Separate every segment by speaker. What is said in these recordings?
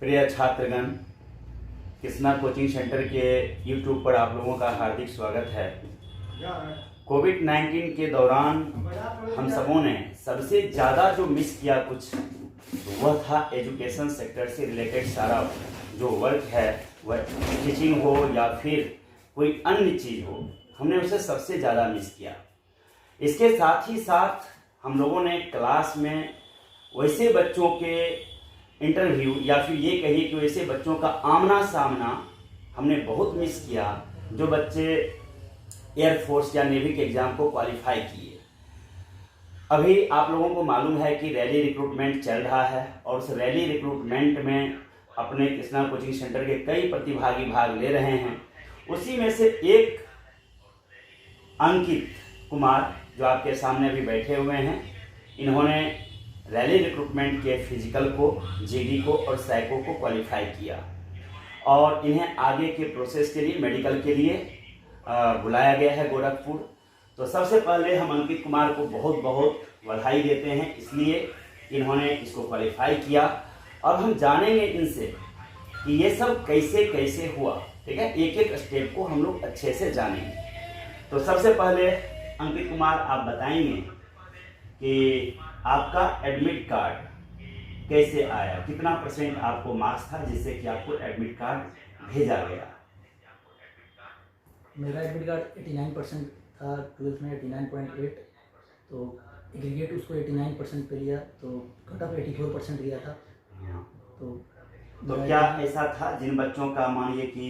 Speaker 1: प्रिय छात्रगण, Krishna coaching centre के YouTube पर आप लोगों का हार्दिक स्वागत है। कोविड-19 के दौरान हम सबों ने सबसे ज़्यादा जो मिस किया कुछ वह था एजुकेशन सेक्टर से रिलेटेड सारा जो वर्क है, वह टीचिंग हो या फिर कोई अन्य चीज़ हो, हमने उसे सबसे ज़्यादा मिस किया। इसके साथ ही साथ हम लोगों ने क्लास में वैसे बच्चों के इंटरव्यू या फिर ये कहिए कि वैसे बच्चों का आमना सामना हमने बहुत मिस किया जो बच्चे एयरफोर्स या नेवी के एग्ज़ाम को क्वालिफाई किए। अभी आप लोगों को मालूम है कि रैली रिक्रूटमेंट चल रहा है और उस रैली रिक्रूटमेंट में अपने कृष्णा कोचिंग सेंटर के कई प्रतिभागी भाग ले रहे हैं। उसी में से एक अंकित कुमार जो आपके सामने अभी बैठे हुए हैं, इन्होंने रैली रिक्रूटमेंट के फिजिकल को, जीडी को और साइको को क्वालिफाई किया और इन्हें आगे के प्रोसेस के लिए, मेडिकल के लिए बुलाया गया है गोरखपुर। तो सबसे पहले हम अंकित कुमार को बहुत बहुत बधाई देते हैं, इसलिए इन्होंने इसको क्वालिफाई किया। और हम जानेंगे इनसे कि ये सब कैसे कैसे हुआ। ठीक है, एक एक स्टेप को हम लोग अच्छे से जानेंगे। तो सबसे पहले अंकित कुमार, आप बताएंगे कि आपका एडमिट कार्ड कैसे आया, कितना % आपको मार्क्स था जिससे कि आपको एडमिट कार्ड भेजा गया?
Speaker 2: मेरा एडमिट कार्ड 89% था, 12th में 89.8, तो एग्रीगेट उसको 89% पे लिया, तो कट ऑफ 84% लिया था।
Speaker 1: तो क्या ऐसा था जिन बच्चों का मानिए कि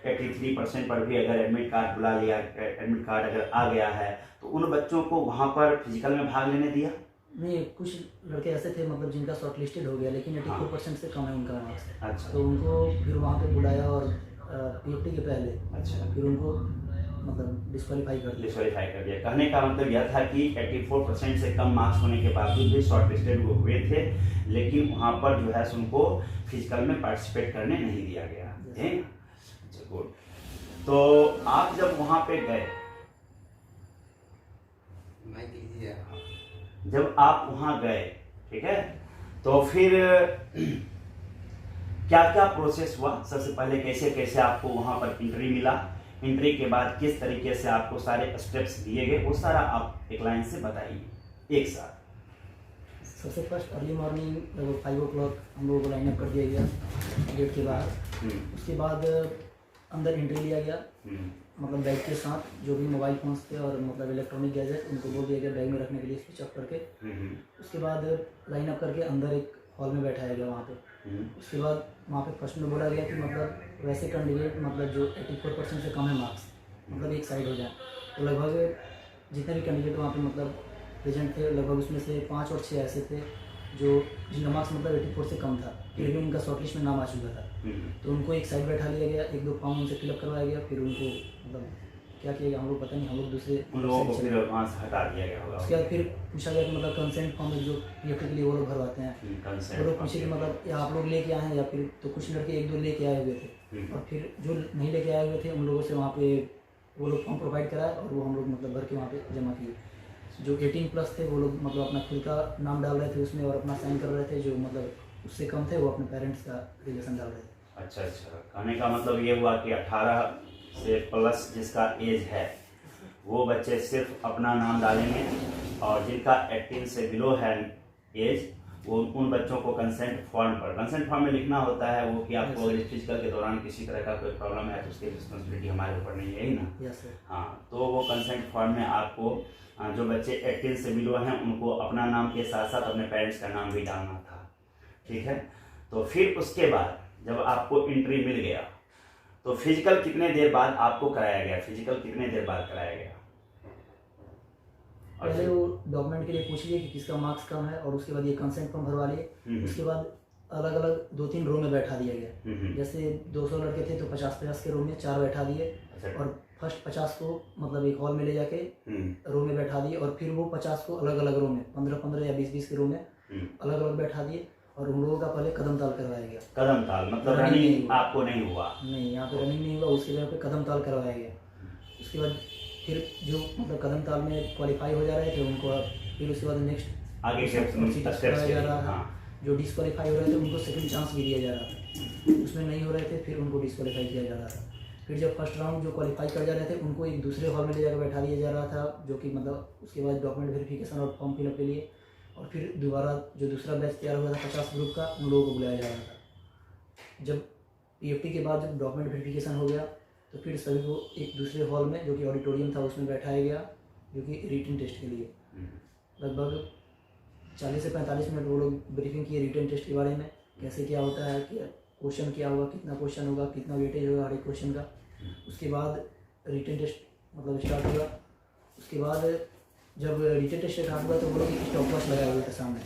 Speaker 1: 83% पर भी अगर एडमिट कार्ड बुला लिया, एडमिट कार्ड अगर आ गया है, तो उन बच्चों को वहाँ पर फिजिकल में भाग लेने दिया?
Speaker 2: नहीं, कुछ लड़के ऐसे थे मतलब जिनका शॉर्ट लिस्टेड हो गया, लेकिन 84% से कम है उनका मार्क्स।
Speaker 1: अच्छा।
Speaker 2: तो उनको फिर वहाँ पे बुलाया और पीएफटी के पहले
Speaker 1: अच्छा,
Speaker 2: फिर उनको मतलब डिस्क्वालीफाई कर
Speaker 1: दिया। कहने का मतलब यह था कि 84% से कम मार्क्स होने के बावजूद भी शॉर्ट लिस्टेड वो हुए थे, लेकिन वहाँ पर जो है उनको फिजिकल में पार्टिसिपेट करने नहीं दिया गया है। अच्छा, गुड। तो आप जब वहाँ पे गए, जब आप वहाँ गए, ठीक है, तो फिर क्या क्या प्रोसेस हुआ? सबसे पहले कैसे कैसे आपको वहाँ पर एंट्री मिला, एंट्री के बाद किस तरीके से आपको सारे स्टेप्स दिए गए, वो सारा आप एक लाइन से बताइए एक साथ।
Speaker 2: सबसे फर्स्ट अर्ली मॉर्निंग लगभग 5 o'clock हम लोगों को लाइन अप कर दिया गया गेट के बाहर। उसके बाद अंदर एंट्री लिया गया, मतलब बैग के साथ जो भी मोबाइल फोन्स थे और मतलब इलेक्ट्रॉनिक गैजेट उनको बोल दिया गया बैग में रखने के लिए स्विच ऑफ करके। उसके बाद लाइन अप करके अंदर एक हॉल में बैठाया गया वहाँ पे। उसके बाद वहाँ पे फर्स्ट में बोला गया कि मतलब वैसे कैंडिडेट मतलब जो 84% से कम है मार्क्स, मतलब एक साइड हो जाए। तो लगभग जितने भी कैंडिडेट वहाँ पे मतलब प्रेजेंट थे, लगभग उसमें से 5 और 6 ऐसे थे जो जिनका मार्क्स मतलब 84 से कम था, फिर भी उनका शॉर्ट लिस्ट में नाम आ चुका था। तो उनको एक साइड बैठा लिया गया, 1-2 फॉर्म उनसे फिलअप करवाया गया, फिर उनको मतलब क्या किया गया हम लोग पता नहीं, हम लोग दूसरे
Speaker 1: उन लोगों को फिर वहाँ से हटा दिया गया होगा।
Speaker 2: उसके बाद फिर पूछा गया कि मतलब कंसेंट फॉर्म जो पीएफटी के लिए वो लोग भरवाते हैं, वो लोग पूछे कि मतलब या आप लोग लेके आए हैं या फिर, तो कुछ लड़के 1-2 लेके आए हुए थे और फिर जो नहीं लेके आए हुए थे उन लोगों से वहाँ पे वो लोग फॉर्म प्रोवाइड कराए और वो हम लोग मतलब भर के वहाँ पे जमा किए। जो 18+ थे वो लोग मतलब अपना खुद का नाम डाल रहे थे उसमें और अपना साइन कर रहे थे, जो मतलब उससे कम थे वो अपने पेरेंट्स का रिलेशन डाल रहे थे।
Speaker 1: अच्छा, कहने का मतलब ये हुआ कि 18 से प्लस जिसका एज है वो बच्चे सिर्फ अपना नाम डालेंगे और जिनका 18 से बिलो है एज, वो उन बच्चों को कंसेंट फॉर्म में लिखना होता है वो कि आपको अगर फिजिकल के दौरान किसी तरह का कोई प्रॉब्लम है तो उसकी रिस्पॉन्सिबिलिटी हमारे ऊपर नहीं है, ही ना?
Speaker 2: Yes sir.
Speaker 1: हाँ, तो वो कंसेंट फॉर्म में आपको जो बच्चे 18 से बिलो हैं उनको अपना नाम के साथ साथ अपने पेरेंट्स का नाम भी डालना था। ठीक है, तो फिर उसके बाद जब आपको एंट्री मिल गया तो फिजिकल कितने देर बाद आपको कराया गया?
Speaker 2: पहले वो डॉक्यूमेंट के लिए पूछ लिए कि किसका मार्क्स कम है और उसके बाद ये कंसेंट फॉर्म भरवा लिए। उसके बाद अलग अलग 2-3 रो में बैठा दिया गया। जैसे 200 लड़के थे तो 50-50 के रो में 4 बैठा दिए और फर्स्ट 50 को मतलब एक हॉल में ले जाके रो में बैठा दिए और फिर वो 50 को अलग अलग रो में 15-15 या 20-20 के रो में अलग अलग बैठा दिए और उन लोगों का पहले कदम ताल करवाया गया।
Speaker 1: कदम ताल मतलब रनिंग आपको नहीं हुआ?
Speaker 2: नहीं, यहाँ पे रनिंग नहीं हुआ, उसके जगह पे कदम ताल करवाया गया। उसके बाद फिर जो मतलब कदम ताल में क्वालिफाई हो जा रहे थे उनको फिर उसके बाद नेक्स्ट
Speaker 1: आगे
Speaker 2: जा रहा है। जो डिस्क्वालीफाई हो रहे थे उनको सेकंड चांस भी दिया जा रहा था, उसमें नहीं हो रहे थे फिर उनको डिस्क्वालीफाई किया जा रहा था। फिर जब फर्स्ट राउंड जो क्वालिफाई कर जा रहे थे उनको एक दूसरे हॉल में ले जाकर बैठा दिया जा रहा था, जो कि मतलब उसके बाद डॉक्यूमेंट वेरिफिकेशन और फॉर्म फिलअप के लिए, और फिर दोबारा जो दूसरा बैच तैयार हुआ था 50 ग्रुप का, उन लोगों को बुलाया जा रहा था। जब पीएफटी के बाद जब डॉक्यूमेंट वेरिफिकेशन हो गया तो फिर सभी को एक दूसरे हॉल में, जो कि ऑडिटोरियम था, उसमें बैठाया गया, जो कि रिटन टेस्ट के लिए। लगभग 40 से 45 मिनट वो लोग ब्रीफिंग किए रिटन टेस्ट के बारे में, कैसे क्या होता है, कि क्वेश्चन क्या होगा, कितना क्वेश्चन होगा, कितना वेटेज होगा हर एक क्वेश्चन का। उसके बाद रिटन टेस्ट मतलब स्टार्ट हुआ। उसके बाद जब रिटन टेस्ट स्टार्ट हुआ तो वो लोग स्टॉप वॉच लगाए हुए थे सामने,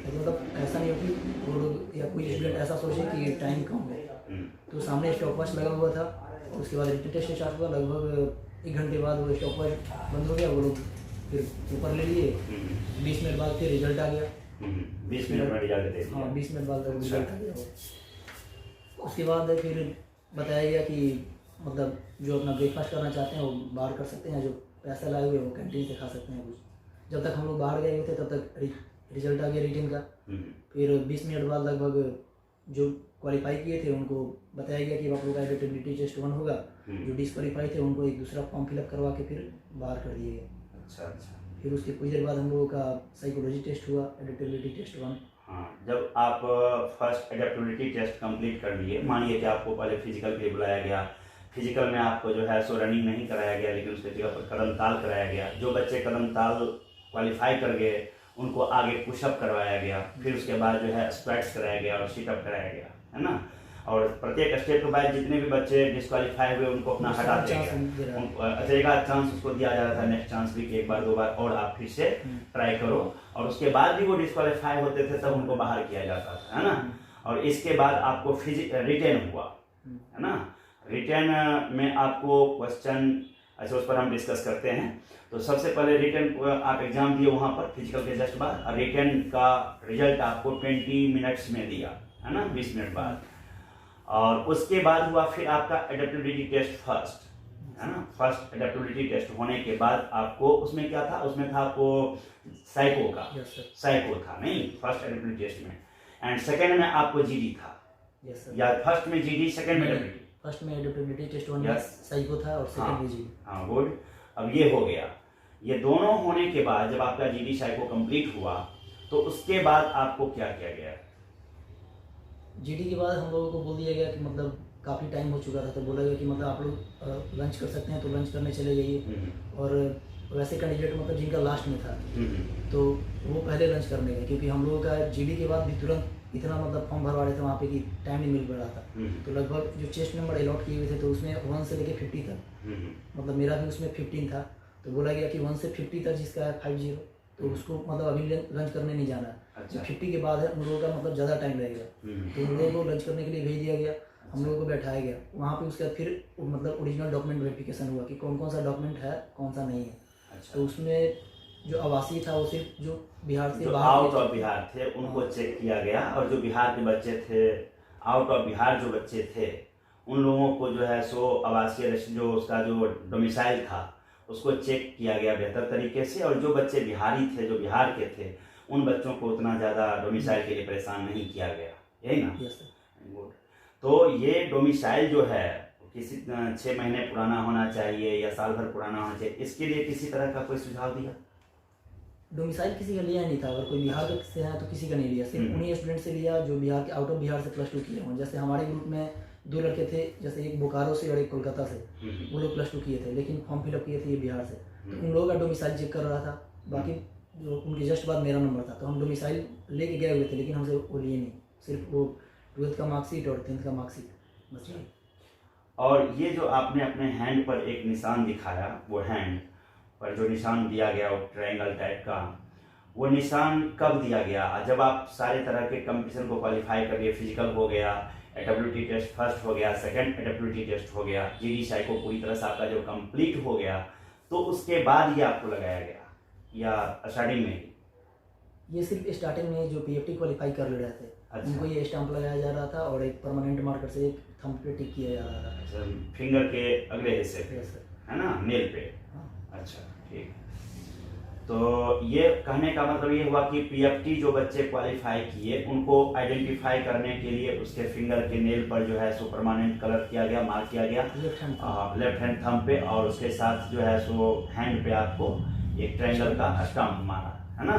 Speaker 2: मतलब ऐसा नहीं हो कि वो लोग या कोई स्टूडेंट ऐसा सोचे कि टाइम कम है, तो सामने स्टॉप वॉच लगा हुआ था। उसके बाद रिटन टेस्ट स्टार्ट हुआ, लगभग 1 घंटे बाद वो स्टॉप वॉच बंद हो गया, वो लोग फिर ऊपर ले लिए। 20 मिनट बाद फिर रिजल्ट आ गया।
Speaker 1: 20 मिनट में रिजल्ट दे दिया।
Speaker 2: हाँ, 20 मिनट बाद रिजल्ट आ गया। उसके बाद फिर बताया गया कि मतलब जो अपना ब्रेकफास्ट करना चाहते हैं वो बाहर कर सकते हैं, जो पैसा लाए हुए वो कैंटीन से खा सकते हैं कुछ। जब तक हम लोग बाहर गए हुए थे तब तक रिजल्ट आ गया रिटन का। फिर 20 मिनट बाद लगभग जो क्वालिफाई किए थे उनको बताया गया कि आप लोग का एडिटेबिलिटी टेस्ट 1 होगा, जो डिस्क्वालीफाई थे उनको एक दूसरा फॉर्म फिलअप करवा के फिर बाहर कर दिए गए।
Speaker 1: अच्छा।
Speaker 2: फिर उसके कुछ देर बाद हम लोगों का साइकोलॉजी टेस्ट हुआ, एडिटेबिलिटी टेस्ट 1।
Speaker 1: हाँ, जब आप फर्स्ट एडेप्टेबिलिटी टेस्ट कंप्लीट कर लिए, मानिए कि आपको पहले फिजिकल के लिए बुलाया गया, फिजिकल में आपको जो है सो रनिंग नहीं कराया गया, लेकिन उसके जगह पर कदम ताल कराया गया। जो बच्चे कदम ताल क्वालिफाई कर गए उनको आगे पुशअप करवाया गया, फिर उसके बाद जो है स्क्वैट्स कराया गया और सीटअप कराया गया, है ना। और प्रत्येक स्टेप के बाद जितने भी बच्चे डिस्क्वालीफाई हुए उनको अपना हटा दिया गया। अच्छा, एक आध चांस उसको दिया जा रहा था, नेक्स्ट चांस भी कि एक बार 2 बार और आप फिर से ट्राई करो। और उसके बाद भी वो डिस्क्वालीफाई होते थे तब उनको बाहर किया जाता था, है ना। और इसके बाद आपको रिटेन हुआ, है ना। रिटेन में आपको क्वेश्चन, अच्छा उस पर हम डिस्कस करते हैं। तो सबसे पहले रिटेन आप एग्जाम दिए वहाँ पर फिजिकल के जस्ट बाद, और रिटेन का रिजल्ट आपको 20 मिनट्स में दिया, है ना, 20 मिनट बाद। और उसके बाद हुआ फिर आपका एडेप्टेबिलिटी टेस्ट फर्स्ट, है ना। फर्स्ट एडेप्टेबिलिटी टेस्ट होने के बाद आपको उसमें क्या था, उसमें था आपको साइको का, साइको था नहीं फर्स्ट एडेप्टेबिलिटी टेस्ट में, एंड सेकंड में आपको जीडी था, या फर्स्ट में जीडी, सेकंड में एडेप्टेबिलिटी।
Speaker 2: फर्स्ट में एडेप्टेबिलिटी टेस्ट 1 में साइको था और सेकंड में जीडी।
Speaker 1: हाँ, गुड। अब ये हो गया। ये दोनों होने के बाद जब आपका जीडी साइको कंप्लीट हुआ तो उसके बाद आपको क्या किया गया?
Speaker 2: जीडी के बाद हम लोगों को बोल दिया गया कि मतलब काफ़ी टाइम हो चुका था, तो बोला गया कि मतलब आप लोग लंच कर सकते हैं, तो लंच करने चले जाइए। और वैसे कैंडिडेट मतलब जिनका लास्ट में था तो वो पहले लंच करने गए, क्योंकि हम लोगों का जीडी के बाद भी तुरंत इतना मतलब फॉर्म भरवा रहे थे वहाँ पे कि टाइम नहीं मिल पा रहा था। तो लगभग जो चेस्ट नंबर अलॉट किए हुए थे तो उसमें 1 से लेके 50 तक, मतलब मेरा भी उसमें 15 था। तो बोला गया कि 1 से 50 तक जिसका है 50, तो उसको मतलब अभी लंच करने नहीं जाना। अच्छा। 50 के बाद है उन लोगों का मतलब ज़्यादा टाइम रहेगा, तो उन लोगों को लंच करने के लिए भेज दिया गया। हम लोगों को बैठाया गया वहाँ पे। उसके बाद फिर मतलब ओरिजिनल डॉक्यूमेंट वेरिफिकेशन हुआ कि कौन कौन सा डॉक्यूमेंट है, कौन सा नहीं है। अच्छा। तो उसमें जो आवासीय था वो सिर्फ जो बिहार से
Speaker 1: आउट ऑफ बिहार थे उनको चेक किया गया, और जो बिहार के बच्चे थे, आउट ऑफ बिहार जो बच्चे थे, उन लोगों को जो है सो आवासीय जो उसका जो डोमिसाइल था उसको चेक किया गया बेहतर तरीके से। और जो बच्चे बिहारी थे, जो बिहार के थे, उन बच्चों को उतना ज़्यादा डोमिसाइल के लिए परेशान नहीं किया गया, यही ना। गुड। तो ये डोमिसाइल जो है किसी 6 महीने पुराना होना चाहिए या साल भर पुराना होना चाहिए, इसके लिए किसी तरह का कोई सुझाव दिया?
Speaker 2: डोमिसाइल किसी का लिया नहीं था। अगर कोई बिहार से है तो किसी का नहीं लिया, सिर्फ उन्हीं स्टूडेंट से लिया जो बिहार के आउट ऑफ बिहार से +2 किए हों। जैसे हमारे ग्रुप में 2 लड़के थे, जैसे एक बोकारो से और एक कोलकाता से, वो लोग +2 किए थे, लेकिन फॉर्म फिलअप किए थे ये बिहार से। तो उन लोगों का डोमिसाइल चेक कर रहा था। बाकी जो उनके जस्ट बाद मेरा नंबर था, तो हम डोमिसाइल लेके गए हुए थे, लेकिन हमसे वो लिए नहीं, सिर्फ वो 12th का मार्कशीट और 10th का मार्कशीट बस।
Speaker 1: और ये जो आपने अपने हैंड पर एक निशान दिखाया, वो हैंड पर जो निशान दिया गया वो ट्रायंगल टाइप का, वो निशान कब दिया गया? जब आप सारे तरह के कंपटीशन को क्वालिफाई कर लिए, फिजिकल हो गया, एडेप्टेबिलिटी टेस्ट फर्स्ट हो गया, सेकंड एडेप्टेबिलिटी टेस्ट हो गया, जीडी साइको पूरी तरह से आपका जो कंप्लीट हो गया, तो उसके बाद ये आपको लगाया गया या स्टार्टिंग में?
Speaker 2: ये सिर्फ स्टार्टिंग में जो पीएफटी क्वालिफाई कर ले रहे थे। अच्छा। उनको ये स्टाम्प लगाया जा रहा था और एक परमानेंट मार्कर से एक थंब पे टिक किया जा रहा था।
Speaker 1: अच्छा, फिंगर के अगले हिस्से पे, है ना, नेल पे।
Speaker 2: हाँ।
Speaker 1: अच्छा, ठीक। तो ये कहने का मतलब ये हुआ कि पीएफटी जो बच्चे क्वालिफाई किए उनको आइडेंटिफाई करने के लिए उसके फिंगर के नेल पर जो है सो परमानेंट कलर किया गया, मार्क किया गया लेफ्ट हैंड थंब पे, और उसके साथ जो है सो हैंड पे आपको एक ट्रायंगल का स्टंप मारा, है ना,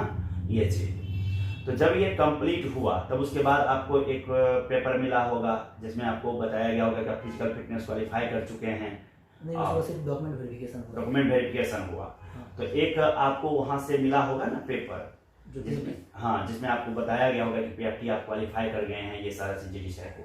Speaker 1: ये चीज। तो जब ये कंप्लीट हुआ तब उसके बाद आपको एक पेपर मिला होगा जिसमें आपको बताया गया होगा कि आप फिजिकल फिटनेस क्वालिफाई कर चुके हैं।
Speaker 2: सिर्फ
Speaker 1: डॉक्यूमेंट वेरिफिकेशन हुआ। तो एक आपको वहां से मिला होगा ना पेपर जिसमें, हाँ, जिसमें आपको बताया गया होगा कि पीएफटी आप क्वालिफाई कर गए हैं, ये सारा चीज विषय को,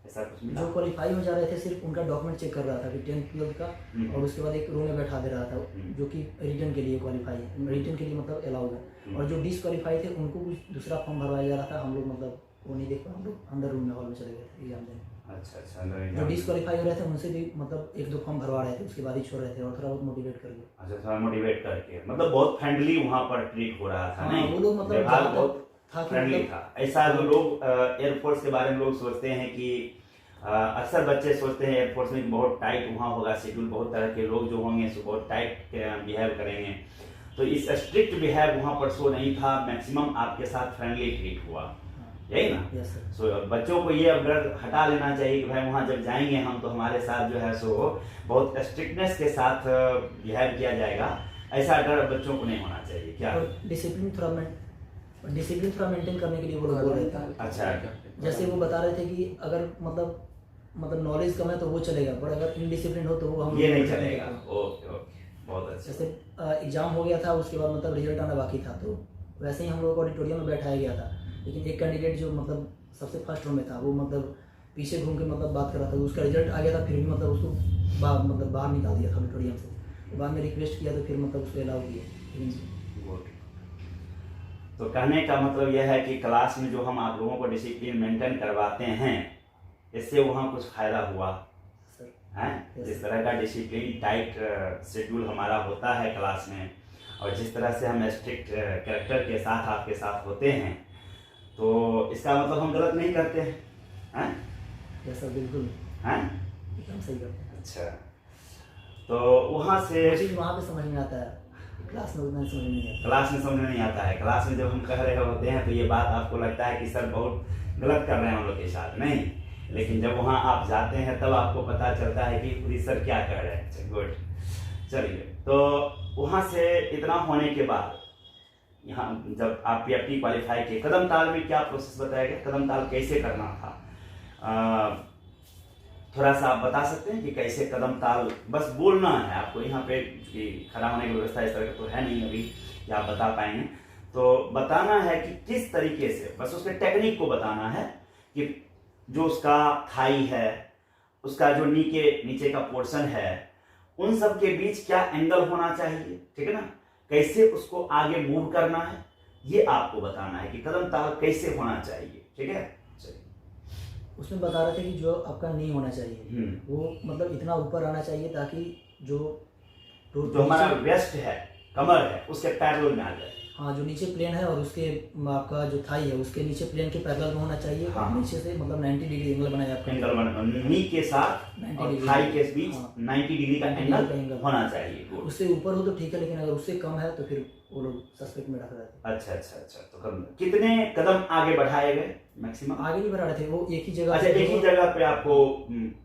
Speaker 1: ऐसा कुछ मिला?
Speaker 2: जो क्वालिफाई हो जा रहे थे सिर्फ उनका डॉक्यूमेंट चेक कर रहा था कि 10th 12th का, और उसके बाद एक रो में बैठा दे रहा था जो कि रिटर्न के लिए क्वालिफाई है, रिटर्न के लिए मतलब अलाउड है। और जो डिसक्वालीफाई थे उनको कुछ दूसरा फॉर्म भरवाया जा रहा था, हम लोग मतलब वो नहीं देख पाए, हम लोग अंदर रूम में हॉल में चले गए थे एग्जाम देने।
Speaker 1: अच्छा,
Speaker 2: जो डिसक्वालीफाई हो रहे थे उनसे भी मतलब 1-2 फॉर्म भरवा रहे थे, उसके बाद ही छोड़ रहे थे, और थोड़ा बहुत मोटिवेट करके।
Speaker 1: अच्छा, थोड़ा मोटिवेट करके, मतलब बहुत फ्रेंडली वहाँ पर ट्रीट हो रहा था। नहीं,
Speaker 2: वो लोग मतलब
Speaker 1: बहुत फ्रेंडली था। ऐसा जो लोग एयरफोर्स के बारे में लोग सोचते हैं कि अक्सर बच्चे सोचते हैं एयरफोर्स में बहुत टाइट वहाँ होगा शेड्यूल, बहुत तरह के लोग जो होंगे सो बहुत टाइट बिहेव करेंगे, तो इस स्ट्रिक्ट बिहेव वहाँ पर शो नहीं था। मैक्सिमम आपके साथ फ्रेंडली ट्रीट हुआ, यही ना? सो बच्चों को ये अपग्रेड हटा लेना चाहिए कि भाई वहाँ जब जाएंगे हम तो हमारे साथ जो है सो बहुत स्ट्रिक्टनेस के साथ बिहेव किया जाएगा, ऐसा डर बच्चों को नहीं होना चाहिए। क्या
Speaker 2: डिसिप्लिन थोड़ा मेंटेन करने के लिए वो लोग बोल रहे थे।
Speaker 1: अच्छा,
Speaker 2: जैसे वो बता रहे थे कि अगर मतलब नॉलेज कम है तो वो चलेगा, पर अगर इनडिसिप्लिन हो तो वो हम
Speaker 1: ये नहीं चलेगा। ओके, बहुत अच्छा।
Speaker 2: जैसे एग्जाम हो गया था, उसके बाद मतलब रिजल्ट आना बाकी था, तो वैसे ही हम लोग को ऑडिटोरियम में बैठाया गया था, लेकिन एक कैंडिडेट जो मतलब सबसे फर्स्ट रो में था वो मतलब पीछे घूम के मतलब बात कर रहा था, उसका रिजल्ट आ गया था, फिर भी मतलब उसको बाहर निकाल दिया था ऑडिटोरियम से। बाद में रिक्वेस्ट किया तो फिर मतलब उसको अलाउ किया।
Speaker 1: तो कहने का मतलब यह है कि क्लास में जो हम आप लोगों को डिसिप्लिन मेंटेन करवाते हैं, इससे वहाँ कुछ फायदा हुआ है? जिस तरह का डिसिप्लिन टाइट शेड्यूल हमारा होता है क्लास में, और जिस तरह से हम स्ट्रिक्ट कैरेक्टर के साथ आपके साथ होते हैं, तो इसका मतलब हम गलत नहीं करते हैं?
Speaker 2: सर बिल्कुल, एकदम सही करते हैं।
Speaker 1: अच्छा, तो वहाँ से
Speaker 2: वहाँ पे समझ में आता है, क्लास में उतना समझ नहीं आता।
Speaker 1: क्लास में समझ में नहीं आता है। क्लास में जब हम कह रहे होते हैं तो ये बात आपको लगता है कि सर बहुत गलत कर रहे हैं हम लोग के साथ, नहीं, लेकिन जब वहाँ आप जाते हैं तब आपको पता चलता है कि खुद सर क्या कर रहे हैं। गुड, चलिए, तो वहाँ से इतना होने के बाद यहाँ जब आप पीएफटी क्वालिफाई किए, कदम ताल में क्या प्रोसेस बताया गया, कदम ताल कैसे करना था, थोड़ा सा आप बता सकते हैं कि कैसे कदम ताल? बस बोलना है आपको, यहाँ पे खड़ा होने की व्यवस्था इस तरह का तो है नहीं अभी कि आप बता पाएंगे, तो बताना है कि किस तरीके से, बस उसके टेक्निक को बताना है कि जो उसका थाई है, उसका जो नीचे का पोर्शन है, उन सब के बीच क्या एंगल होना चाहिए, ठीक है ना, कैसे उसको आगे मूव करना है, ये आपको बताना है कि कदम ताल कैसे होना चाहिए, ठीक है।
Speaker 2: उसमें बता रहे थे कि जो आपका नहीं होना चाहिए वो मतलब इतना ऊपर आना चाहिए ताकि जो
Speaker 1: हमारा वेस्ट है, कमर है, उसके पैरेलल में आ जाए।
Speaker 2: हाँ, जो नीचे प्लेन है और उसके आपका जो थाई है उसके नीचे प्लेन के पैरेलल में होना चाहिए। हाँ। नीचे से मतलब 90 डिग्री एंगल बनाया आपका,
Speaker 1: एंगल बना नी के साथ और थाई के बीच 90 डिग्री का एंगल होना चाहिए।
Speaker 2: उससे ऊपर हो तो ठीक है, लेकिन अगर उससे कम है तो फिर वो लोग सस्पेक्ट में रख रहे थे।
Speaker 1: अच्छा, तो कितने कदम आगे बढ़ाए गए? मैक्सिमम
Speaker 2: आगे नहीं बढ़ा रहे थे, वो एक ही जगह।
Speaker 1: अच्छा, एक ही जगह पे आपको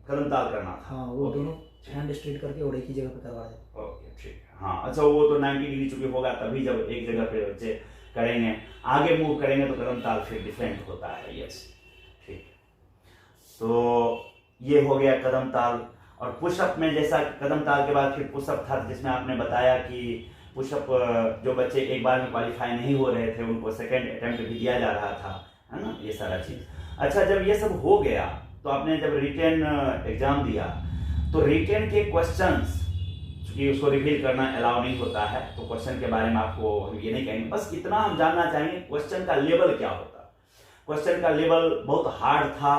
Speaker 1: कदम ताल करना था?
Speaker 2: हाँ, वो दोनों हैंड स्ट्रेट करके और एक ही जगह पे करवा रहे।
Speaker 1: ओके, ठीक। हाँ, अच्छा, वो तो 90 डिग्री चुकी होगा, तभी जब एक जगह पे बच्चे करेंगे, आगे मूव करेंगे तो कदम ताल फिर डिफरेंट होता है। यस, ठीक। तो ये हो गया कदम ताल। और पुशअप में जैसा कदम ताल के बाद फिर पुशअप था, जिसमें आपने बताया कि पुशअप जो बच्चे एक बार में क्वालिफाई नहीं हो रहे थे उनको सेकेंड अटेम्प्ट भी दिया जा रहा था, है ना, ये सारा चीज। अच्छा, जब ये सब हो गया तो आपने जब रिटेन एग्जाम दिया तो रिटेन के क्वेश्चंस, कि उसको रिवील करना अलाउ नहीं होता है, तो क्वेश्चन के बारे में आपको हम ये नहीं कहेंगे, बस इतना हम जानना चाहेंगे क्वेश्चन का लेवल क्या होता। क्वेश्चन का लेवल बहुत हार्ड था,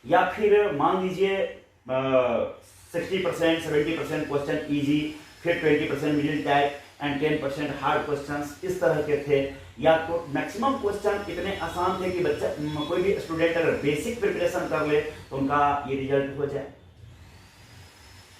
Speaker 1: या फिर मान लीजिए 60% 70% क्वेश्चन इजी, फिर 20% middle type and 10% hard questions, इस तरह के थे, या तो मैक्सिमम क्वेश्चन इतने आसान थे कि बच्चा कोई भी स्टूडेंट अगर बेसिक प्रिपरेशन कर ले तो उनका ये रिजल्ट हो जाए।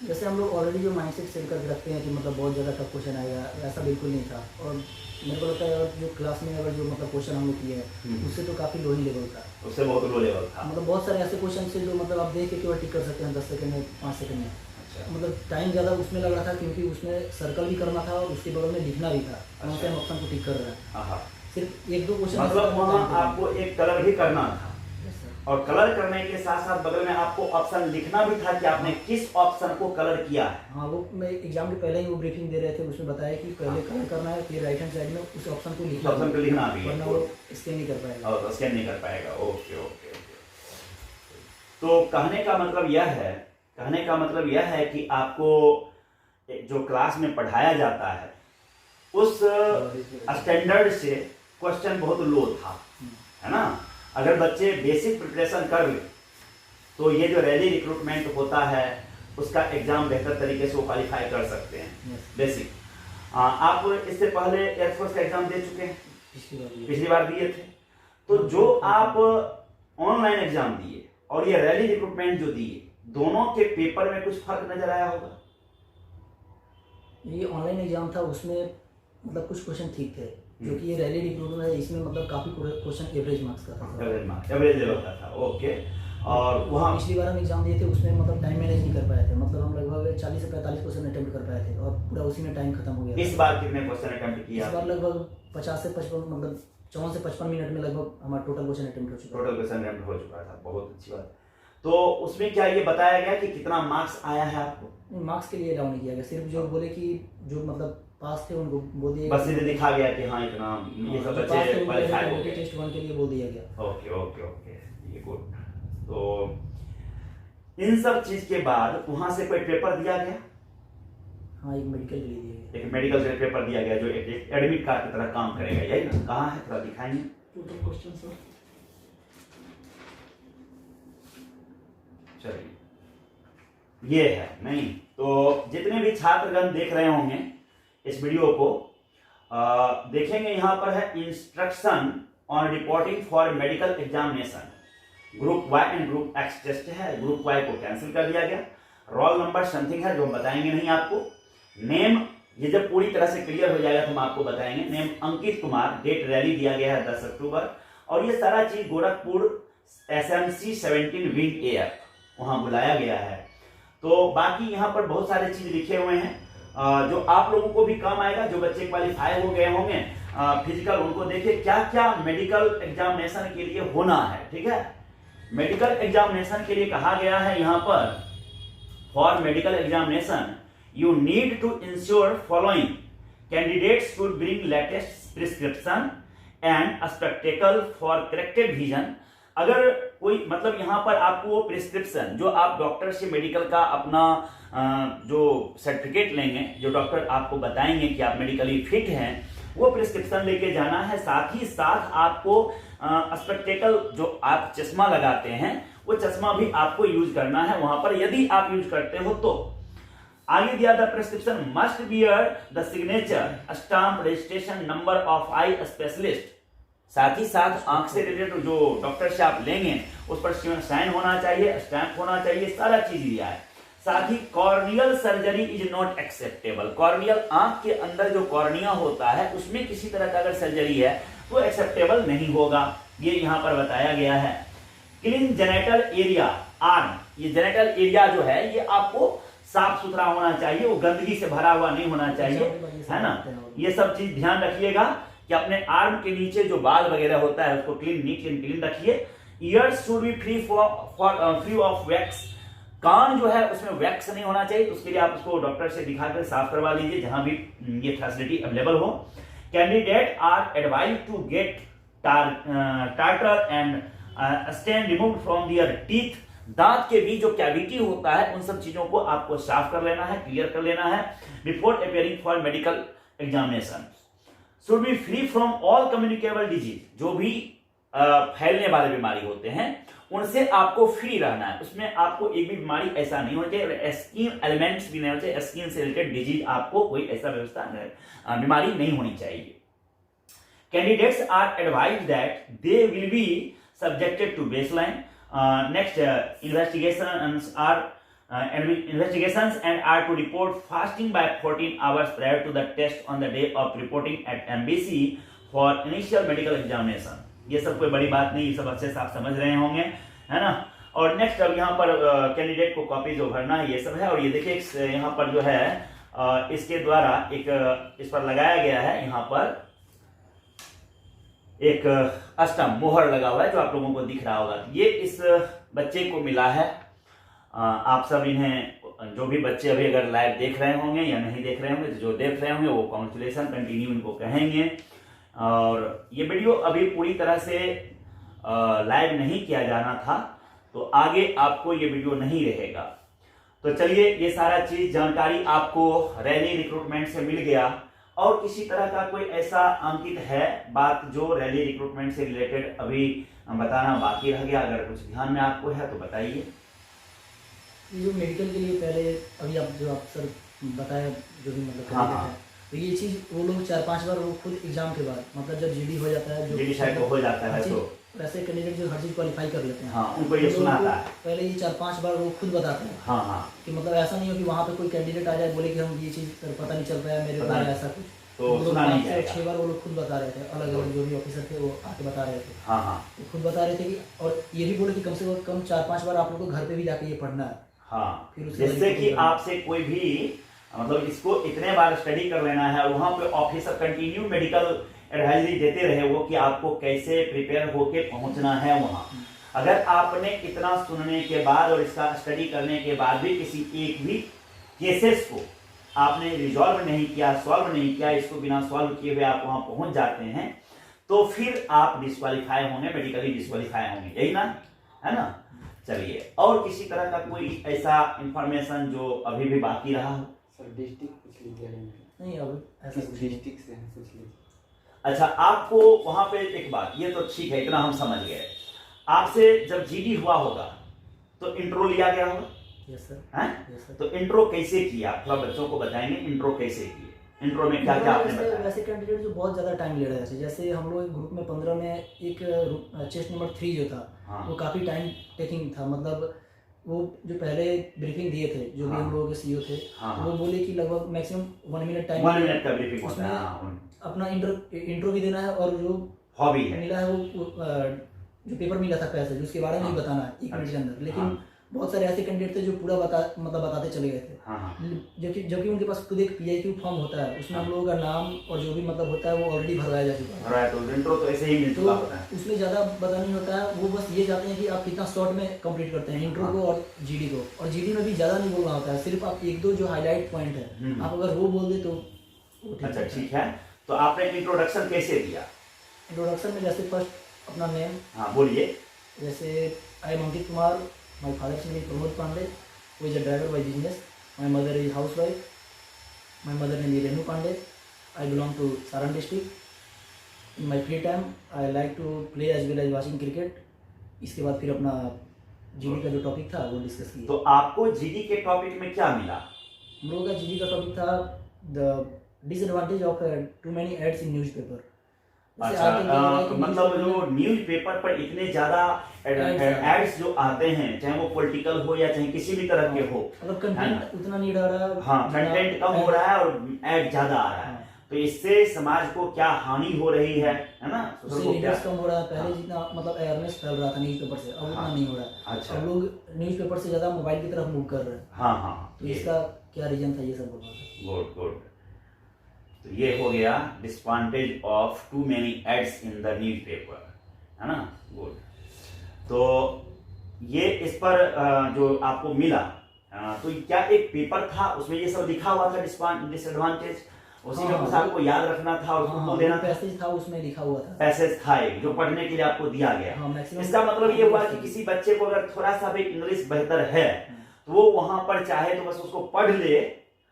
Speaker 2: जैसे हम लोग ऑलरेडी जो माइंडसेट सेट करके रखते हैं कि मतलब बहुत ज़्यादा टफ क्वेश्चन आएगा, ऐसा बिल्कुल नहीं था। और मेरे को लगता है और जो क्लास में अगर जो मतलब क्वेश्चन हम लोग किए हैं उससे तो काफ़ी लो ही लेवल था,
Speaker 1: उससे बहुत लो लेवल था।
Speaker 2: मतलब बहुत सारे ऐसे क्वेश्चन थे जो मतलब आप देख के केवल टिक कर सकते हैं 10 सेकंड में, 5 सेकंड में।
Speaker 1: अच्छा।
Speaker 2: मतलब टाइम ज़्यादा उसमें लग रहा था क्योंकि उसमें सर्कल भी करना था और उसके बगल में लिखना भी था कौन से हम ऑप्शन को टिक कर रहे हैं।
Speaker 1: हाँ,
Speaker 2: सिर्फ 1-2 क्वेश्चन
Speaker 1: मतलब वहाँ आपको एक कलर भी करना था,
Speaker 2: सर।
Speaker 1: और कलर करने के साथ साथ बगल में आपको ऑप्शन लिखना भी था कि आपने किस ऑप्शन को कलर किया है।
Speaker 2: हाँ, वो मैं एग्जाम के पहले ही वो ब्रीफिंग दे रहे थे, उसमें बताया कि पहले कलर करना है, फिर राइट हैंड साइड में उस ऑप्शन को लिखना,
Speaker 1: ऑप्शन को लिखना भी है,
Speaker 2: वरना वो स्कैन नहीं कर पाएगा।
Speaker 1: और स्कैन नहीं कर पाएगा। Okay okay okay. तो कहने का मतलब यह है कि आपको जो क्लास में पढ़ाया जाता है उस स्टैंडर्ड से क्वेश्चन बहुत लो था, है ना। अगर बच्चे बेसिक प्रिपरेशन कर ले तो ये जो रैली रिक्रूटमेंट होता है उसका एग्जाम बेहतर तरीके से वो क्वालिफाई कर सकते हैं। बेसिक आप इससे पहले एयरफोर्स का एग्जाम दे चुके हैं, पिछली बार दिए थे। तो जो आप ऑनलाइन एग्जाम दिए और ये रैली रिक्रूटमेंट जो दिए, दोनों के पेपर में कुछ फर्क नजर आया होगा?
Speaker 2: ये ऑनलाइन एग्जाम था, उसमें मतलब कुछ क्वेश्चन ठीक थे, जो कि ये रैली रिक्रूटमेंट है इसमें मतलब काफी क्वेश्चन एवरेज मार्क्स का था,
Speaker 1: एवरेज लेवल का था। ओके। और वहाँ
Speaker 2: पिछली बार हम एग्जाम दिए थे उसमें मतलब टाइम मैनेज नहीं कर पाए थे, मतलब हम लगभग 40 से 45 क्वेश्चन अटेम्प्ट कर पाए थे और पूरा उसी में टाइम खत्म हो गया।
Speaker 1: इस बार कितने क्वेश्चन अटेम्प्ट किया?
Speaker 2: इस बार लगभग 50 से 55 मतलब 54 से 55 मिनट में लगभग हमारा टोटल क्वेश्चन अटेम्प्ट हो चुका।
Speaker 1: टोटल क्वेश्चन अटेम्प्ट हो चुका था, बहुत अच्छी बात। तो उसमें क्या ये बताया गया कि कितना मार्क्स आया है आपको?
Speaker 2: मार्क्स के लिए अलाउ नहीं किया गया, सिर्फ जो बोले कि जो मतलब पास थे उनको बोल दिया
Speaker 1: बस इसे दिखा गया कि हाँ इतना ये सब बच्चे क्वालिफाई हो गए।
Speaker 2: टेस्ट 1 के लिए बोल दिया गया।
Speaker 1: ओके ओके ओके, ये गुड। तो इन सब चीज के बाद वहां से कोई पेपर दिया गया?
Speaker 2: हाँ, एक मेडिकल के लिए दिया गया।
Speaker 1: एक मेडिकल का पेपर दिया गया जो एक एडमिट कार्ड की तरह काम करेगा, यही ना? कहाँ है, थोड़ा दिखाएंगे।
Speaker 2: टोटल क्वेश्चन सर,
Speaker 1: चलिए ये है नहीं तो जितने भी छात्रगण देख रहे होंगे इस वीडियो को देखेंगे, यहाँ पर है instruction on reporting for medical examination. Group Y and group X test है, ग्रुप वाई को कैंसिल कर दिया गया। रोल नंबर समथिंग है जो हम बताएंगे नहीं आपको। नेम ये जब पूरी तरह से क्लियर हो जाएगा तो हम आपको बताएंगे। Name Ankit Kumar, date rally दिया गया है 10 अक्टूबर, और ये सारा चीज गोरखपुर SMC 17 विंग एयर वहां बुलाया गया है। तो बाकी यहाँ पर बहुत सारे चीज लिखे हुए हैं जो आप लोगों को भी काम आएगा। जो बच्चे क्वालिफाई हो गए होंगे फिजिकल, उनको देखिए क्या क्या मेडिकल एग्जामिनेशन के लिए होना है। ठीक है, मेडिकल एग्जामिनेशन के लिए कहा गया है यहाँ पर, for medical examination you need to ensure following candidates should bring latest prescription and spectacle for corrected vision. अगर कोई मतलब यहाँ पर आपको वो प्रिस्क्रिप्शन जो आप डॉक्टर से मेडिकल का अपना जो सर्टिफिकेट लेंगे, जो डॉक्टर आपको बताएंगे कि आप मेडिकली फिट हैं, वो प्रिस्क्रिप्शन लेके जाना है। साथ ही साथ आपको स्पेक्टेकल जो आप चश्मा लगाते हैं वो चश्मा भी आपको यूज करना है वहां पर, यदि आप यूज करते हो तो। आगे दिया the prescription must bear the signature stamp registration number of eye specialist. साथ ही साथ आंख से रिलेटेड जो डॉक्टर से आप लेंगे उस पर साइन होना चाहिए, स्टैंप होना चाहिए, सारा चीज दिया है। साथ ही corneal surgery is not acceptable. Corneal आंख के अंदर जो कॉर्निया होता है उसमें किसी तरह का अगर सर्जरी है तो एक्सेप्टेबल नहीं होगा, ये यहाँ पर बताया गया है। क्लीन जेनेटल एरिया आर्म, ये जेनेटल एरिया जो है ये आपको साफ सुथरा होना चाहिए, वो गंदगी से भरा हुआ नहीं होना चाहिए, है ना। ये सब चीज ध्यान रखिएगा कि अपने आर्म के नीचे जो बाल वगैरह होता है उसको क्लीन, नीट एंड क्लीन रखिए। Ears should be free of wax. कान जो है उसमें वैक्स नहीं होना चाहिए, तो उसके लिए आप उसको डॉक्टर से दिखाकर साफ करवा लीजिए जहां भी ये फैसिलिटी अवेलेबल हो। Candidate are advise to get tartar and stain removed from their teeth. दांत के बीच जो कैविटी होता है उन सब चीजों को आपको साफ कर लेना है, क्लियर कर लेना है before appearing for medical examination. Should be free from all communicable disease, जो भी फैलने वाले बीमारी होते हैं उनसे आपको फ्री रहना है। उसमें आपको एक भी बीमारी ऐसा नहीं होना चाहिए, स्किन एलिमेंट्स भी नहीं होना चाहिए, स्किन से रिलेटेड डिजीज आपको कोई ऐसा व्यवस्था बीमारी नहीं होनी चाहिए। Candidates are advise that they will be subjected to baseline next investigations are investigations and are to report fasting by 14 hours prior to the test on the day of reporting at MBC for initial medical examination। ये सब कोई बड़ी बात नहीं, ये सब अच्छे से आप समझ रहे होंगे, है ना। और नेक्स्ट अब यहाँ पर कैंडिडेट को कॉपी जो भरना है ये सब है। और ये देखिए यहाँ पर जो है इसके द्वारा एक इस पर लगाया गया है, यहाँ पर एक स्टम्प मोहर लगा हुआ है जो आप लोगों को दिख रहा होगा। ये इस बच्चे को मिला है। आप सब इन्हें जो भी बच्चे अभी अगर लाइव देख रहे होंगे या नहीं देख रहे होंगे, तो जो देख रहे होंगे वो कॉन्ग्रेचुलेशन कंटिन्यू इनको कहेंगे। और ये वीडियो अभी पूरी तरह से लाइव नहीं किया जाना था, तो आगे आपको ये वीडियो नहीं रहेगा। तो चलिए, ये सारा चीज जानकारी आपको रैली रिक्रूटमेंट से मिल गया। और किसी तरह का कोई ऐसा अंकित है बात जो रैली रिक्रूटमेंट से रिलेटेड अभी बताना बाकी रह गया, अगर कुछ ध्यान में आपको है तो बताइए।
Speaker 2: ये जो मेडिकल के लिए पहले अभी आप जो आप सर बताया जो भी मतलब
Speaker 1: हाँ।
Speaker 2: तो ये चीज़ वो लोग 4-5 बार वो खुद एग्जाम के बाद मतलब जब जीडी हो जाता है, जो
Speaker 1: जीडी शायद हो जाता है, तो
Speaker 2: वैसे कैंडिडेट जो हर चीज़ क्वालिफाई कर लेते हैं,
Speaker 1: हाँ, उनको ये सुना आता है।
Speaker 2: पहले ये 4-5 बार वो खुद बताते हैं।
Speaker 1: हाँ हाँ,
Speaker 2: कि मतलब ऐसा नहीं हो कि वहाँ पे कोई कैंडिडेट आ जाए बोले कि हम ये चीज़ पता नहीं चल पाया मेरे द्वारा ऐसा कुछ,
Speaker 1: तो सुना नहीं जाएगा।
Speaker 2: 6 बार वो लोग खुद बता रहे थे, अलग अलग जो भी ऑफिसर थे वो आके बता रहे थे।
Speaker 1: हाँ हाँ,
Speaker 2: वो खुद बता रहे थे कि, और ये भी बोले कि कम से कम 4-5 बार आप लोग को घर पे भी जाके ये पढ़ना है।
Speaker 1: हाँ,
Speaker 2: फिर
Speaker 1: जिससे कि आपसे कोई भी मतलब इसको इतने बार स्टडी कर लेना है, और वहां पे ऑफिसर कंटिन्यू मेडिकल एडवाइजरी देते रहे वो कि आपको कैसे प्रिपेयर होके पहुंचना है वहां। अगर आपने इतना सुनने के बाद और इसका स्टडी करने के बाद भी किसी एक भी केसेस को आपने रिजॉल्व नहीं किया, सॉल्व नहीं किया, इसको बिना सॉल्व किए हुए आप वहां पहुंच जाते हैं, तो फिर आप डिस्क्वालीफाई होंगे, मेडिकली डिस्क्वालीफाई होंगे, यही ना, है ना। चलिए, और किसी तरह का कोई ऐसा इंफॉर्मेशन जो अभी भी बाकी रहा हो?
Speaker 3: सर डिस्ट्रिक्ट पूछ लीजिए।
Speaker 2: नहीं, अब ऐसा कुछ नहीं।
Speaker 3: डिस्ट्रिक्ट से पूछ लीजिए।
Speaker 1: अच्छा, आपको वहां पे एक बात, ये तो ठीक है, इतना हम समझ गए। आपसे जब जीडी हुआ होगा तो इंट्रो लिया गया होगा?
Speaker 2: Yes sir.
Speaker 1: हैं?
Speaker 2: Yes sir.
Speaker 1: तो इंट्रो कैसे किया, थोड़ा बच्चों को बताएंगे इंट्रो कैसे किए, इंट्रो में क्या क्या आपने बताया?
Speaker 2: वैसे कैंडिडेट जो बहुत ज़्यादा टाइम ले रहे थे, जैसे हम लोग ग्रुप में 15 में एक चेस्ट नंबर 3 जो था,
Speaker 1: हाँ।
Speaker 2: वो काफ़ी टाइम टेकिंग था। मतलब वो जो पहले ब्रीफिंग दिए थे जो भी
Speaker 1: हाँ।
Speaker 2: हम लोगों के सीईओ थे,
Speaker 1: हाँ।
Speaker 2: वो बोले कि लगभग मैक्सिमम 1 मिनट टाइम,
Speaker 1: 1 मिनट का ब्रीफिंग होता है। हाँ,
Speaker 2: अपना इंट्रो भी देना है, और जो
Speaker 1: हॉबी है,
Speaker 2: मिला है वो जो पेपर मिला था पैसे उसके बारे में
Speaker 1: हाँ।
Speaker 2: भी बताना है 1 मिनट के अंदर। लेकिन
Speaker 1: हाँ।
Speaker 2: बहुत सारे ऐसे कैंडिडेट थे जो पूरा बताते चले गए थे।
Speaker 1: हाँ।
Speaker 2: जबकि उनके पास खुद एक PIQ फॉर्म होता है, उसमें हम लोगों का नाम और जो भी मतलब होता है वो ऑलरेडी भरवाया जा चुका है।
Speaker 1: भरवाया, तो इंट्रो तो ऐसे ही मिल
Speaker 2: तो
Speaker 1: चुका होता है।
Speaker 2: उसमें ज़्यादा पता नहीं होता है, वो बस ये चाहते हैं कि आप कितना शॉर्ट में कंप्लीट करते हैं इंट्रो को और जीडी को। और जीडी में भी ज़्यादा नहीं बोलना होता है, सिर्फ आप 1-2 जो हाईलाइट पॉइंट है आप अगर वो बोल दे तो
Speaker 1: अच्छा, ठीक है। तो आपने इंट्रोडक्शन कैसे दिया?
Speaker 2: इंट्रोडक्शन में जैसे फर्स्ट अपना नेम,
Speaker 1: हाँ बोलिए।
Speaker 2: जैसे I am Ankit Kumar, my father's name is Pramod Pandey, who is a driver by business, my mother is housewife, my mother name is Renu Pandey, I belong to Saran district, in my free time I like to play as well as watching cricket. इसके बाद फिर अपना GD का जो topic था वो discuss किया।
Speaker 1: तो आपको जीडी के टॉपिक में क्या मिला?
Speaker 2: हम लोगों का जीडी का टॉपिक था the disadvantage of too many ads in newspaper.
Speaker 1: अच्छा, मतलब जो न्यूज़पेपर पर इतने ज्यादा एड्स जो आते हैं, चाहे वो पॉलिटिकल हो या चाहे किसी भी तरह के हो,
Speaker 2: मतलब कंटेंट उतना नहीं रह रहा है।
Speaker 1: हाँ, कंटेंट कम हो रहा है और ऐड ज्यादा आ रहा है, तो इससे समाज को क्या हानि हो रही है ना?
Speaker 2: उससे रीडर्स कम हो रहा है। पहले जितना मतलब अवेयरनेस फैल रहा था न्यूज़पेपर से, अब उतना नहीं हो रहा है।
Speaker 1: अच्छा,
Speaker 2: अब लोग न्यूज़पेपर से ज्यादा मोबाइल की तरफ मूव कर रहे हैं।
Speaker 1: हाँ हाँ,
Speaker 2: तो इसका क्या रीजन था, ये सब बोलना था।
Speaker 1: Good good. तो ये हो गया disadvantage of too many ads in the newspaper, है ना? गुड। तो ये इस पर जो आपको मिला, तो क्या एक पेपर था उसमें ये सब लिखा हुआ था डिसएडवांटेज, उसी में कुछ आपको याद रखना था और उसको देना था?
Speaker 2: पैसेज था उसमें लिखा हुआ था,
Speaker 1: पैसेज था एक जो पढ़ने के लिए आपको दिया गया। इसका मतलब ये हुआ कि किसी बच्चे को अगर थोड़ा सा भी इंग्लिश बेहतर है तो वो वहां पर चाहे तो बस उसको पढ़ ले,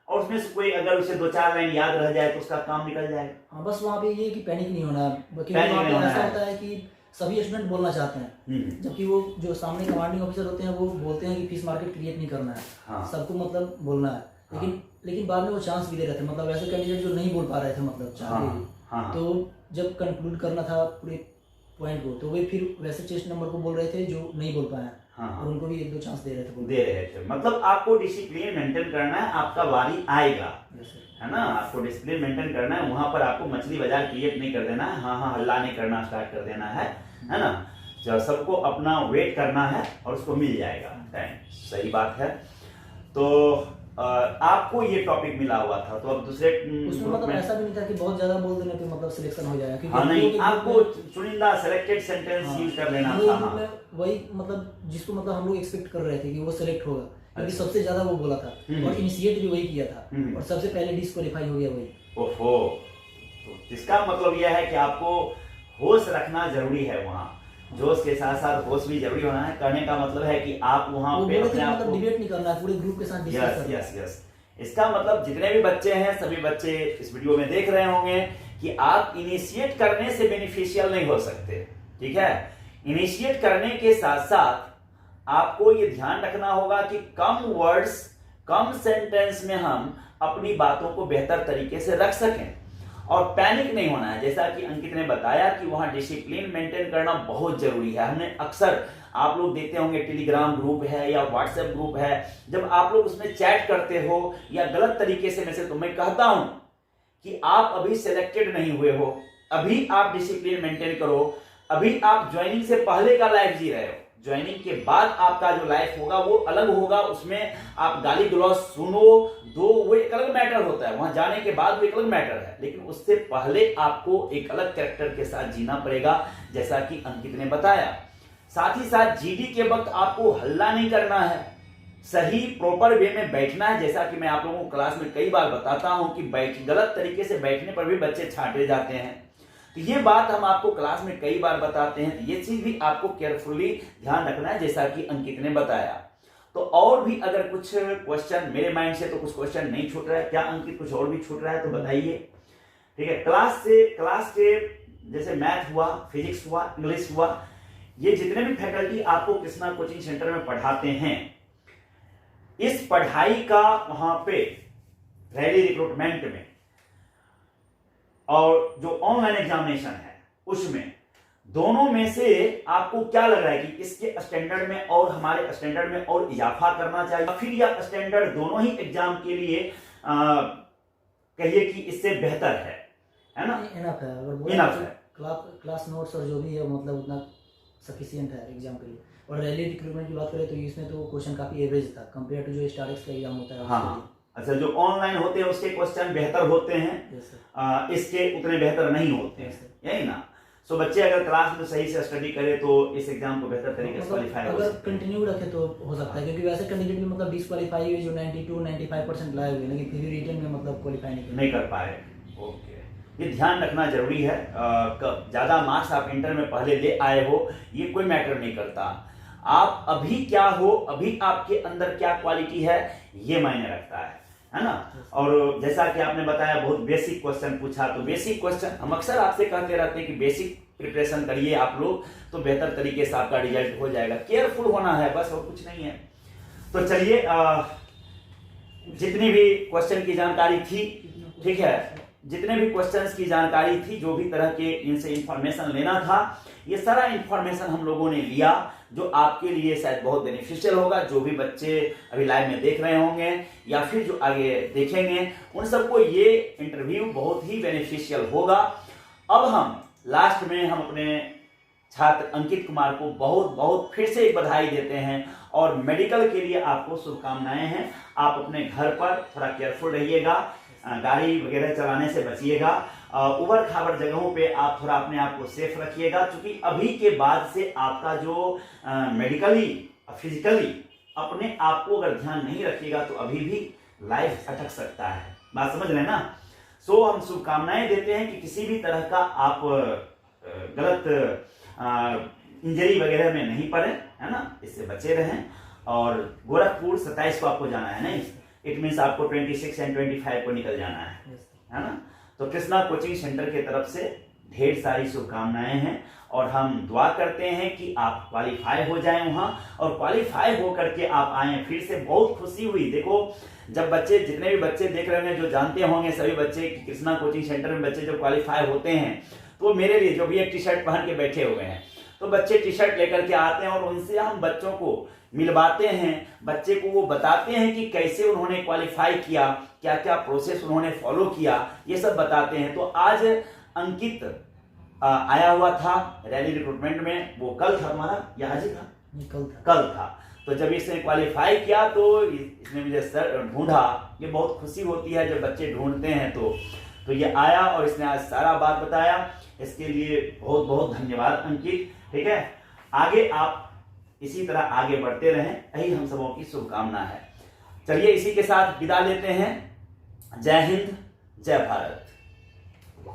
Speaker 1: और उसमें से कोई अगर उसे 2-4 लाइन याद रह जाए तो उसका काम निकल जाएगा।
Speaker 2: हाँ, बस वहाँ पे ये कि पैनिक नहीं होना, क्योंकि वहाँ पे ऐसा होता है कि सभी स्टूडेंट बोलना चाहते हैं, जबकि वो जो सामने कमांडिंग ऑफिसर होते हैं वो बोलते हैं कि फीस मार्केट क्रिएट नहीं करना है। हाँ। सबको मतलब बोलना है, लेकिन बाद में वो चांस भी दे रहे थे। मतलब ऐसे कैंडिडेट जो नहीं बोल पा रहे थे मतलब चाहते भी, तो जब कंक्लूड करना था पूरे पॉइंट को, तो वे फिर वैसे चेस्ट नंबर को बोल रहे थे जो नहीं बोल पाए।
Speaker 1: हाँ
Speaker 2: और उनको भी 1-2 चांस दे रहे थे वो।
Speaker 1: दे रहे थे। मतलब आपको डिसिप्लिन मेंटेन करना है, आपका बारी आएगा,
Speaker 2: Yes, sir.
Speaker 1: है ना, आपको डिसिप्लिन मेंटेन करना है। वहां पर आपको मछली बाजार क्रिएट नहीं कर देना है, हाँ हल्ला नहीं करना स्टार्ट कर देना है ना। जब सबको अपना वेट करना है और उसको मिल जाएगा टाइम। सही बात है। तो आपको ये टॉपिक मिला हुआ था, तो अब दूसरे
Speaker 2: उसमें मतलब ऐसा भी नहीं था कि बहुत ज्यादा बोल देने पे मतलब सिलेक्शन हो जाएगा, क्योंकि
Speaker 1: हाँ
Speaker 2: हम
Speaker 1: नहीं,
Speaker 2: लोगों के
Speaker 1: आपको
Speaker 2: group में-
Speaker 1: चुनिंदा सेलेक्टेड सेंटेंस
Speaker 2: हाँ,
Speaker 1: यूज कर लेना
Speaker 2: हम लोग
Speaker 1: था।
Speaker 2: group
Speaker 1: हाँ।
Speaker 2: में वही मतलब जिसको मतलब हम लोग एक्सपेक्ट कर रहे थे कि वो सिलेक्ट होगा, क्योंकि
Speaker 1: अच्छा।
Speaker 2: सबसे ज्यादा वो बोला था और इनिशिएट भी वही किया था
Speaker 1: हम्म।
Speaker 2: और सबसे पहले डिस्क्वालीफाई हो गया वही।
Speaker 1: ओहो, तो इसका मतलब यह है कि आपको होश रखना जरूरी है, वहाँ जोश के साथ साथ होश भी जरूरी होना है। कहने का मतलब है कि आप वहाँ
Speaker 2: वो
Speaker 1: पे
Speaker 2: बोले थे
Speaker 1: अपने
Speaker 2: कि
Speaker 1: आप
Speaker 2: मतलब
Speaker 1: को,
Speaker 2: डिबेट नहीं करना है, पूरे ग्रुप के साथ डिस्कस
Speaker 1: यस
Speaker 2: करना है।
Speaker 1: यस यस, इसका मतलब जितने भी बच्चे हैं सभी बच्चे इस वीडियो में देख रहे होंगे कि आप इनिशिएट करने से बेनिफिशियल नहीं हो सकते, ठीक है। इनिशिएट करने के साथ साथ आपको ये ध्यान रखना होगा कि कम वर्ड्स कम सेंटेंस में हम अपनी बातों को बेहतर तरीके से रख सकें और पैनिक नहीं होना है। जैसा कि अंकित ने बताया कि वहां डिसिप्लिन मेंटेन करना बहुत जरूरी है। हमने अक्सर, आप लोग देखते होंगे टेलीग्राम ग्रुप है या व्हाट्सएप ग्रुप है, जब आप लोग उसमें चैट करते हो या गलत तरीके से मैसेज, तो मैं कहता हूं कि आप अभी सिलेक्टेड नहीं हुए हो, अभी आप डिसिप्लिन मेंटेन करो, अभी आप ज्वाइनिंग से पहले का लाइफ जी रहे हो। ज्वाइनिंग के बाद आपका जो लाइफ होगा वो अलग होगा, उसमें आप गाली गलौज सुनो दो, वो एक अलग मैटर होता है, वहां जाने के बाद वो एक अलग मैटर है, लेकिन उससे पहले आपको एक अलग कैरेक्टर के साथ जीना पड़ेगा, जैसा कि अंकित ने बताया। साथ ही साथ जीडी के वक्त आपको हल्ला नहीं करना है, सही प्रॉपर वे में बैठना है। जैसा कि मैं आप लोगों को क्लास में कई बार बताता हूं कि गलत तरीके से बैठने पर भी बच्चे छांटे जाते हैं, तो ये बात हम आपको क्लास में कई बार बताते हैं। तो ये चीज भी आपको केयरफुली ध्यान रखना है, जैसा कि अंकित ने बताया। तो और भी अगर कुछ क्वेश्चन मेरे माइंड से तो कुछ क्वेश्चन नहीं छूट रहा है, क्या अंकित कुछ और भी छूट रहा है तो बताइए, ठीक है। क्लास के जैसे मैथ हुआ, फिजिक्स हुआ, इंग्लिश हुआ, ये जितने भी फैकल्टी आपको कृष्णा कोचिंग सेंटर में पढ़ाते हैं, इस पढ़ाई का वहां पे रैली रिक्रूटमेंट में और जो ऑनलाइन एग्जामिनेशन है उसमें, दोनों में से आपको क्या लग रहा है कि इसके स्टैंडर्ड में और हमारे स्टैंडर्ड में और इजाफा करना चाहिए, फिर यह स्टैंडर्ड दोनों ही एग्जाम के लिए कहिए कि इससे बेहतर है ना?
Speaker 2: इनफ है, अगर
Speaker 1: इनफ है,
Speaker 2: क्लास नोट्स और जो भी है मतलब उतना सफिशिएंट है एग्जाम के लिए। और रैली रिक्रूटमेंट की बात करें तो इसमें तो क्वेश्चन काफी एवरेज था कंपेयर टू जो स्टार एक्स का एग्जाम होता है।
Speaker 1: हाँ, अच्छा, जो ऑनलाइन होते हैं उसके क्वेश्चन बेहतर होते हैं, इसके उतने बेहतर नहीं होते हैं, यही ना। सो बच्चे अगर क्लास में सही से स्टडी करे तो इस एग्जाम को बेहतर तरीके से क्वालिफाई हो
Speaker 2: अगर
Speaker 1: सकते हैं।
Speaker 2: कंटिन्यू रखे तो हो सकता है, क्योंकि वैसे कैंडिडेट भी मतलब डिस्क्वालीफाई हुए जो 92-95% लाए हुए, लेकिन फिर भी रिटर्न में मतलब क्वालिफाई नहीं
Speaker 1: कर पाए। ओके, ये ध्यान रखना जरूरी है। ज्यादा मार्क्स आप इंटर में पहले ले आए हो ये कोई मैटर नहीं करता, आप अभी क्या हो, अभी आपके अंदर क्या क्वालिटी है, ये मायने रखता है ना। और जैसा कि आपने बताया बहुत बेसिक क्वेश्चन पूछा, तो बेसिक क्वेश्चन हम अक्सर आपसे कहते रहते हैं कि बेसिक प्रिपरेशन करिए आप लोग, तो बेहतर तरीके से आपका रिजल्ट हो जाएगा। केयरफुल होना है बस, और कुछ नहीं है। तो चलिए, जितनी भी क्वेश्चन की जानकारी थी, ठीक है, जितने भी क्वेश्चंस की जानकारी थी, जो भी तरह के इनसे इंफॉर्मेशन लेना था, ये सारा इंफॉर्मेशन हम लोगों ने लिया, जो आपके लिए शायद बहुत बेनिफिशियल होगा। जो भी बच्चे अभी लाइव में देख रहे होंगे या फिर जो आगे देखेंगे, उन सबको ये इंटरव्यू बहुत ही बेनिफिशियल होगा। अब हम लास्ट में हम अपने छात्र अंकित कुमार को बहुत बहुत फिर से एक बधाई देते हैं और मेडिकल के लिए आपको शुभकामनाएं हैं। आप अपने घर पर थोड़ा केयरफुल रहिएगा, गाड़ी वगैरह चलाने से बचिएगा, उबड़ खाबड़ जगहों पे आप थोड़ा अपने आप को सेफ रखिएगा, क्योंकि अभी के बाद से आपका जो मेडिकली फिजिकली अपने आप को अगर ध्यान नहीं रखिएगा तो अभी भी लाइफ अटक सकता है। बात समझ रहे हैं ना? सो हम शुभकामनाएं देते हैं कि किसी भी तरह का आप गलत इंजरी वगैरह में नहीं पड़े, है ना, इससे बचे रहें। और गोरखपुर 27 को आपको जाना है, नहीं, इट मीन्स आपको 26 एंड 25 को निकल जाना है ना। तो कृष्णा कोचिंग सेंटर की तरफ से ढेर सारी शुभकामनाएं हैं और हम दुआ करते हैं कि आप क्वालिफाई हो जाएं वहां, और क्वालिफाई हो करके आप आए। फिर से बहुत खुशी हुई। देखो, जब बच्चे, जितने भी बच्चे देख रहे हैं, जो जानते होंगे सभी बच्चे कि कृष्णा कोचिंग सेंटर में बच्चे जो क्वालिफाई होते हैं, तो मेरे लिए जो भी एक टी शर्ट पहन के बैठे हुए हैं, तो बच्चे टी शर्ट लेकर के आते हैं और उनसे हम बच्चों को मिलवाते हैं, बच्चे को वो बताते हैं कि कैसे उन्होंने क्वालिफाई किया, क्या क्या प्रोसेस उन्होंने फॉलो किया, ये सब बताते हैं। तो आज अंकित आया हुआ था रैली रिक्रूटमेंट में, वो कल था हमारा या आज ही था? कल था। तो जब इसने क्वालिफाई किया तो इसने मुझे सर ढूंढा, ये बहुत खुशी होती है जब बच्चे ढूंढते हैं। तो ये आया और इसने आज सारा बात बताया, इसके लिए बहुत बहुत धन्यवाद अंकित। ठीक है, आगे आप इसी तरह आगे बढ़ते रहें, यही हम सबों की शुभकामना है। चलिए इसी के साथ विदा लेते हैं। जय हिंद, जय भारत।